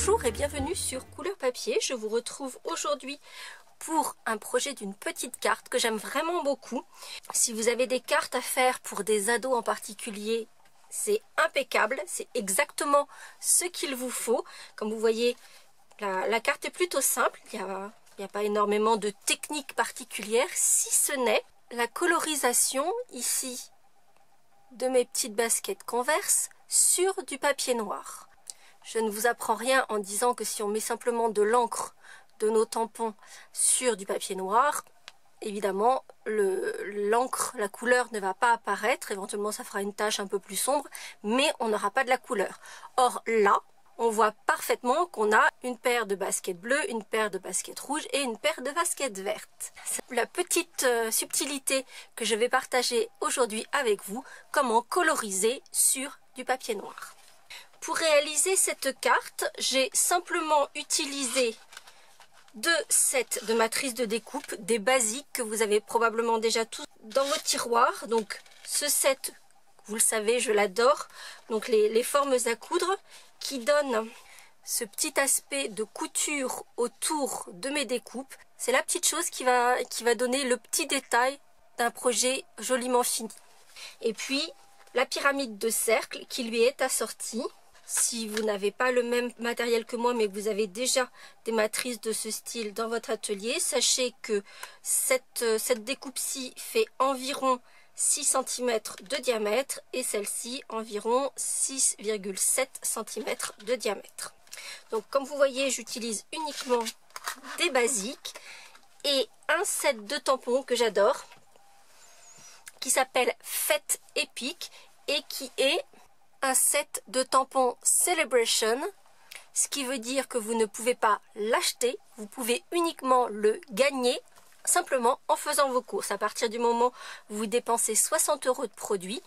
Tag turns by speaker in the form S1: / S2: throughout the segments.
S1: Bonjour et bienvenue sur Couleur Papier. Je vous retrouve aujourd'hui pour un projet d'une petite carte que j'aime vraiment beaucoup. Si vous avez des cartes à faire pour des ados en particulier, c'est impeccable, c'est exactement ce qu'il vous faut. Comme vous voyez, la carte est plutôt simple, il n'y a pas énormément de techniques particulières, si ce n'est la colorisation ici de mes petites baskets Converse sur du papier noir. Je ne vous apprends rien en disant que si on met simplement de l'encre de nos tampons sur du papier noir, évidemment l'encre, la couleur ne va pas apparaître, éventuellement ça fera une tache un peu plus sombre, mais on n'aura pas de la couleur. Or là, on voit parfaitement qu'on a une paire de baskets bleues, une paire de baskets rouges et une paire de baskets vertes. C'est la petite subtilité que je vais partager aujourd'hui avec vous, comment coloriser sur du papier noir. Pour réaliser cette carte, j'ai simplement utilisé deux sets de matrices de découpe, des basiques que vous avez probablement déjà tous dans vos tiroirs. Donc ce set, vous le savez, je l'adore. Donc les formes à coudre qui donnent ce petit aspect de couture autour de mes découpes. C'est la petite chose qui va donner le petit détail d'un projet joliment fini. Et puis la pyramide de cercle qui lui est assortie. Si vous n'avez pas le même matériel que moi, mais que vous avez déjà des matrices de ce style dans votre atelier, sachez que cette découpe-ci fait environ 6 cm de diamètre et celle-ci environ 6,7 cm de diamètre. Donc comme vous voyez, j'utilise uniquement des basiques et un set de tampons que j'adore qui s'appelle Fête Épique et qui est un set de tampons Celebration, ce qui veut dire que vous ne pouvez pas l'acheter, vous pouvez uniquement le gagner simplement en faisant vos courses. À partir du moment où vous dépensez 60 € de produits,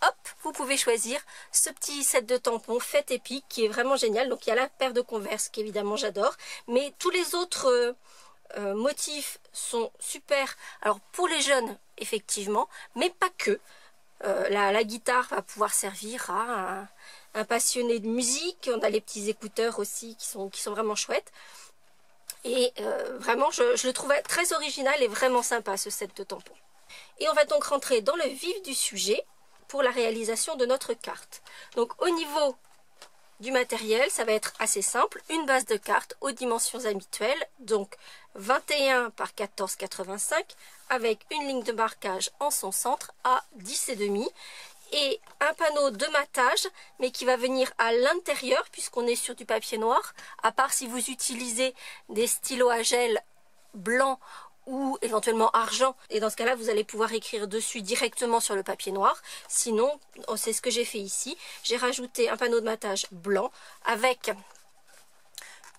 S1: hop, vous pouvez choisir ce petit set de tampons Fête Épique qui est vraiment génial. Donc il y a la paire de Converse qu'évidemment j'adore, mais tous les autres motifs sont super. Alors pour les jeunes effectivement, mais pas que. La guitare va pouvoir servir à un passionné de musique. On a les petits écouteurs aussi qui sont vraiment chouettes. Et vraiment, je le trouvais très original et vraiment sympa ce set de tampons. Et on va donc rentrer dans le vif du sujet pour la réalisation de notre carte. Donc au niveau du matériel, ça va être assez simple. Une base de carte aux dimensions habituelles, donc 21 par 14,85 avec une ligne de marquage en son centre à 10,5 et un panneau de matage mais qui va venir à l'intérieur puisqu'on est sur du papier noir, à part si vous utilisez des stylos à gel blanc ou éventuellement argent, et dans ce cas là vous allez pouvoir écrire dessus directement sur le papier noir. Sinon, c'est ce que j'ai fait ici, j'ai rajouté un panneau de matage blanc avec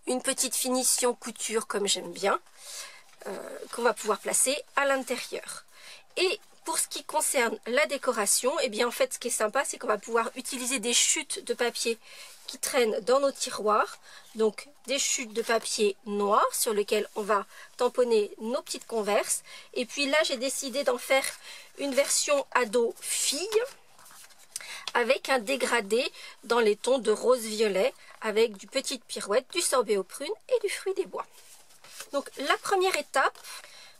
S1: une petite finition couture comme j'aime bien, qu'on va pouvoir placer à l'intérieur. Et pour ce qui concerne la décoration, et bien en fait ce qui est sympa, c'est qu'on va pouvoir utiliser des chutes de papier qui traînent dans nos tiroirs, donc des chutes de papier noir sur lesquelles on va tamponner nos petites Converse. Et puis là j'ai décidé d'en faire une version ado fille avec un dégradé dans les tons de rose-violet avec du petite pirouette, du sorbet aux prunes et du fruit des bois. Donc la première étape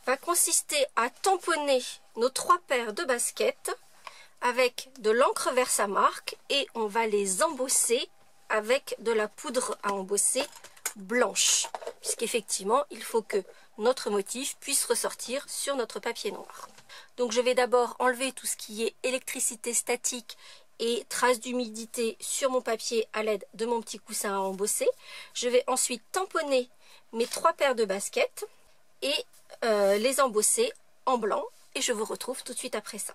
S1: va consister à tamponner nos 3 paires de baskets avec de l'encre Versamark et on va les embosser avec de la poudre à embosser blanche, puisqu'effectivement il faut que notre motif puisse ressortir sur notre papier noir. Donc je vais d'abord enlever tout ce qui est électricité statique et traces d'humidité sur mon papier à l'aide de mon petit coussin à embosser. Je vais ensuite tamponner mes 3 paires de baskets et les embosser en blanc et je vous retrouve tout de suite après ça.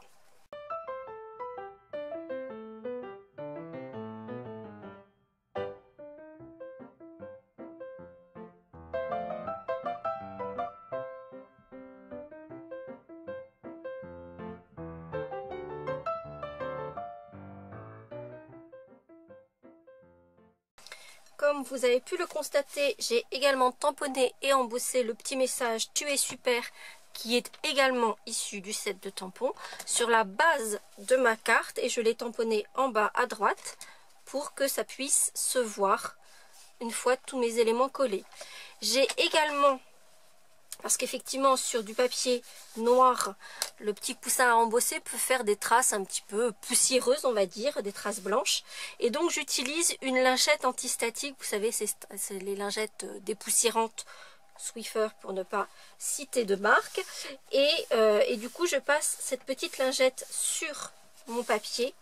S1: Comme vous avez pu le constater, j'ai également tamponné et embossé le petit message "Tu es super" qui est également issu du set de tampons sur la base de ma carte et je l'ai tamponné en bas à droite pour que ça puisse se voir une fois tous mes éléments collés. J'ai également, parce qu'effectivement sur du papier noir, le petit coussin à embosser peut faire des traces un petit peu poussiéreuses, on va dire, des traces blanches. Et donc j'utilise une lingette antistatique, vous savez, c'est les lingettes dépoussiérantes Swiffer pour ne pas citer de marque. Et du coup je passe cette petite lingette sur mon papier.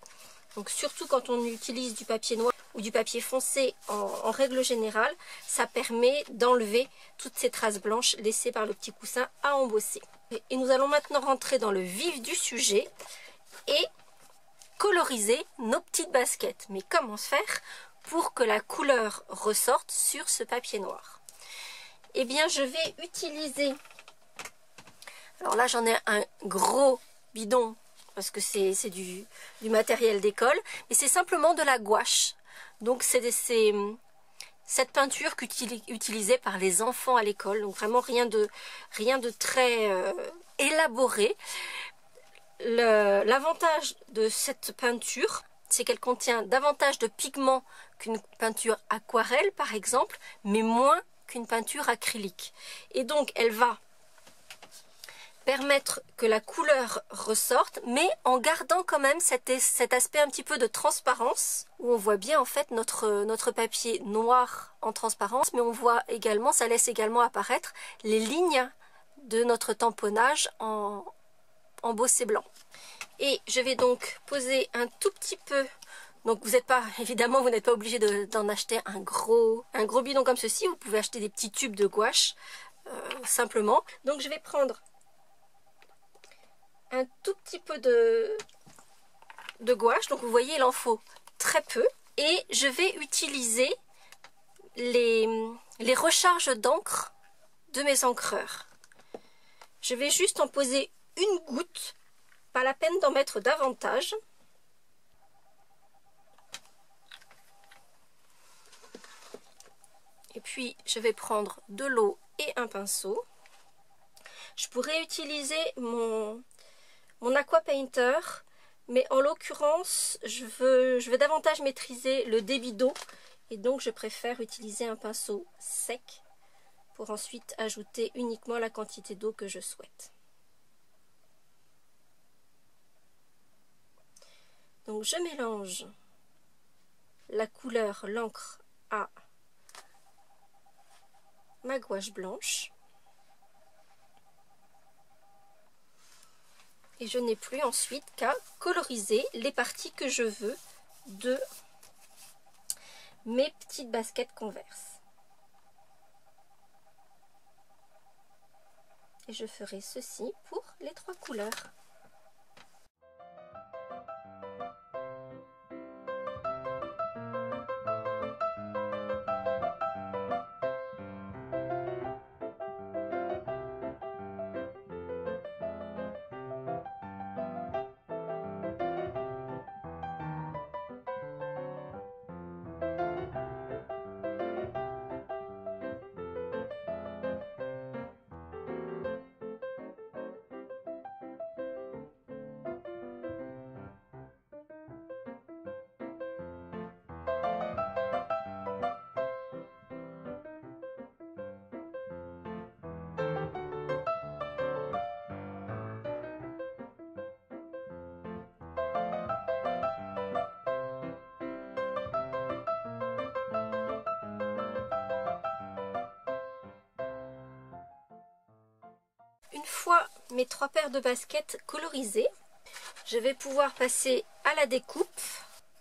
S1: Donc surtout quand on utilise du papier noir ou du papier foncé en règle générale, ça permet d'enlever toutes ces traces blanches laissées par le petit coussin à embosser. Et nous allons maintenant rentrer dans le vif du sujet et coloriser nos petites baskets. Mais comment faire pour que la couleur ressorte sur ce papier noir? Eh bien je vais utiliser, alors là j'en ai un gros bidon parce que c'est du matériel d'école, mais c'est simplement de la gouache. Donc c'est cette peinture utilisée par les enfants à l'école, donc vraiment rien de très élaboré. L'avantage de cette peinture, c'est qu'elle contient davantage de pigments qu'une peinture aquarelle par exemple, mais moins qu'une peinture acrylique. Et donc elle va permettre que la couleur ressorte, mais en gardant quand même cet aspect un petit peu de transparence, où on voit bien en fait notre papier noir en transparence, mais on voit également, ça laisse également apparaître les lignes de notre tamponnage en bossé blanc. Et je vais donc poser un tout petit peu, donc vous n'êtes pas, évidemment vous n'êtes pas obligé d'en acheter un gros bidon comme ceci, vous pouvez acheter des petits tubes de gouache simplement. Donc je vais prendre un tout petit peu de gouache, donc vous voyez il en faut très peu, et je vais utiliser les recharges d'encre de mes encreurs. Je vais juste en poser une goutte, pas la peine d'en mettre davantage. Et puis je vais prendre de l'eau et un pinceau. Je pourrais utiliser mon Aqua Painter, mais en l'occurrence je veux davantage maîtriser le débit d'eau et donc je préfère utiliser un pinceau sec pour ensuite ajouter uniquement la quantité d'eau que je souhaite. Donc je mélange la couleur, l'encre à ma gouache blanche. Et je n'ai plus ensuite qu'à coloriser les parties que je veux de mes petites baskets Converse. Et je ferai ceci pour les trois couleurs. Une fois mes trois paires de baskets colorisées, je vais pouvoir passer à la découpe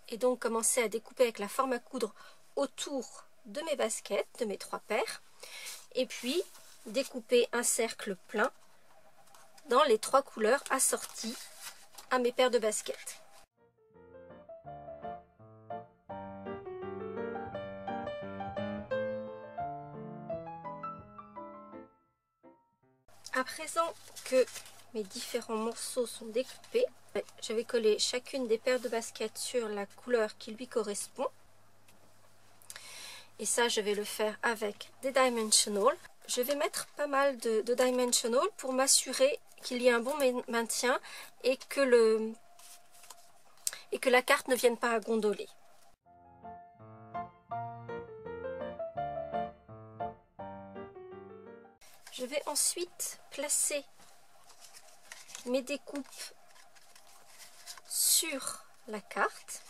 S1: et donc commencer à découper avec la forme à coudre autour de mes baskets, de mes trois paires, et puis découper un cercle plein dans les trois couleurs assorties à mes paires de baskets. À présent que mes différents morceaux sont découpés, je vais coller chacune des paires de baskets sur la couleur qui lui correspond. Et ça, je vais le faire avec des dimensional. Je vais mettre pas mal de dimensional pour m'assurer qu'il y ait un bon maintien et que la carte ne vienne pas à gondoler. Je vais ensuite placer mes découpes sur la carte.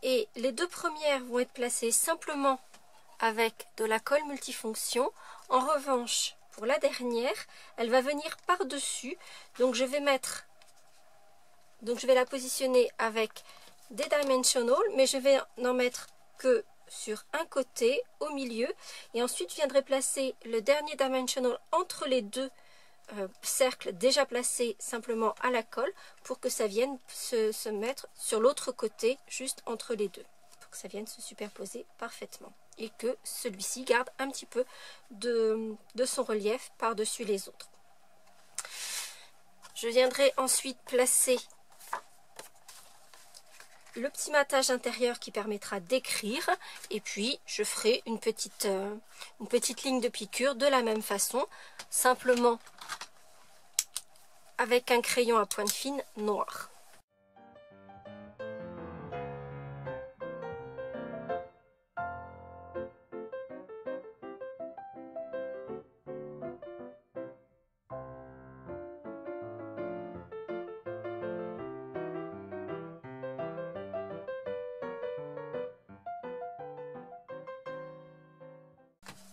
S1: Et les deux premières vont être placées simplement avec de la colle multifonction. En revanche, pour la dernière, elle va venir par-dessus. Donc je vais la positionner avec des dimensional, mais je vais n'en mettre que sur un côté, au milieu. Et ensuite, je viendrai placer le dernier dimensional entre les deux cercles déjà placés simplement à la colle pour que ça vienne se mettre sur l'autre côté, juste entre les deux. Pour que ça vienne se superposer parfaitement. Et que celui-ci garde un petit peu de son relief par-dessus les autres. Je viendrai ensuite placer le petit matage intérieur qui permettra d'écrire, et puis je ferai une petite ligne de piqûre de la même façon, simplement avec un crayon à pointe fine noir.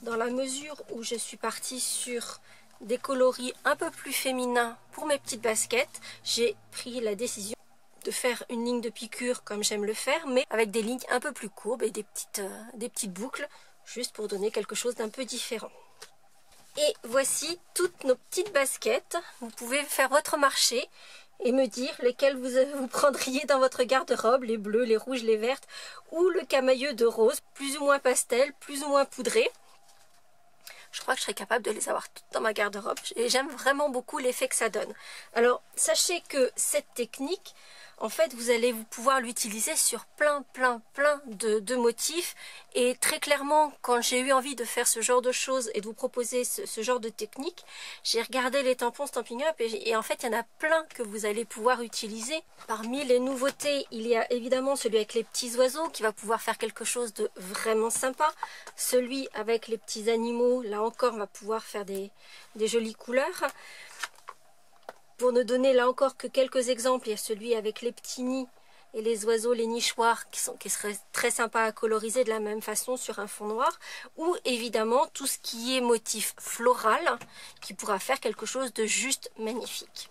S1: Dans la mesure où je suis partie sur des coloris un peu plus féminins pour mes petites baskets, j'ai pris la décision de faire une ligne de piqûre comme j'aime le faire, mais avec des lignes un peu plus courbes et des petites boucles, juste pour donner quelque chose d'un peu différent. Et voici toutes nos petites baskets. Vous pouvez faire votre marché et me dire lesquelles vous prendriez dans votre garde-robe, les bleues, les rouges, les vertes, ou le camailleux de rose, plus ou moins pastel, plus ou moins poudré. Je crois que je serais capable de les avoir toutes dans ma garde-robe et j'aime vraiment beaucoup l'effet que ça donne. Alors, sachez que cette technique, en fait, vous allez pouvoir l'utiliser sur plein de motifs. Et très clairement, quand j'ai eu envie de faire ce genre de choses et de vous proposer ce genre de technique, j'ai regardé les tampons Stampin' Up et en fait, il y en a plein que vous allez pouvoir utiliser. Parmi les nouveautés, il y a évidemment celui avec les petits oiseaux qui va pouvoir faire quelque chose de vraiment sympa. Celui avec les petits animaux, là encore, on va pouvoir faire des jolies couleurs. Pour ne donner là encore que quelques exemples, il y a celui avec les petits nids et les oiseaux, les nichoirs qui seraient très sympas à coloriser de la même façon sur un fond noir. Ou évidemment tout ce qui est motif floral qui pourra faire quelque chose de juste magnifique.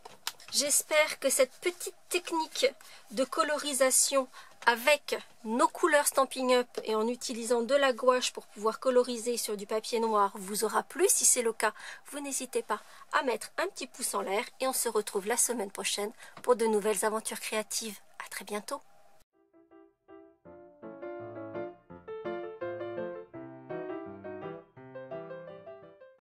S1: J'espère que cette petite technique de colorisation avec nos couleurs Stampin' Up et en utilisant de la gouache pour pouvoir coloriser sur du papier noir vous aura plu. Si c'est le cas, vous n'hésitez pas à mettre un petit pouce en l'air et on se retrouve la semaine prochaine pour de nouvelles aventures créatives. À très bientôt.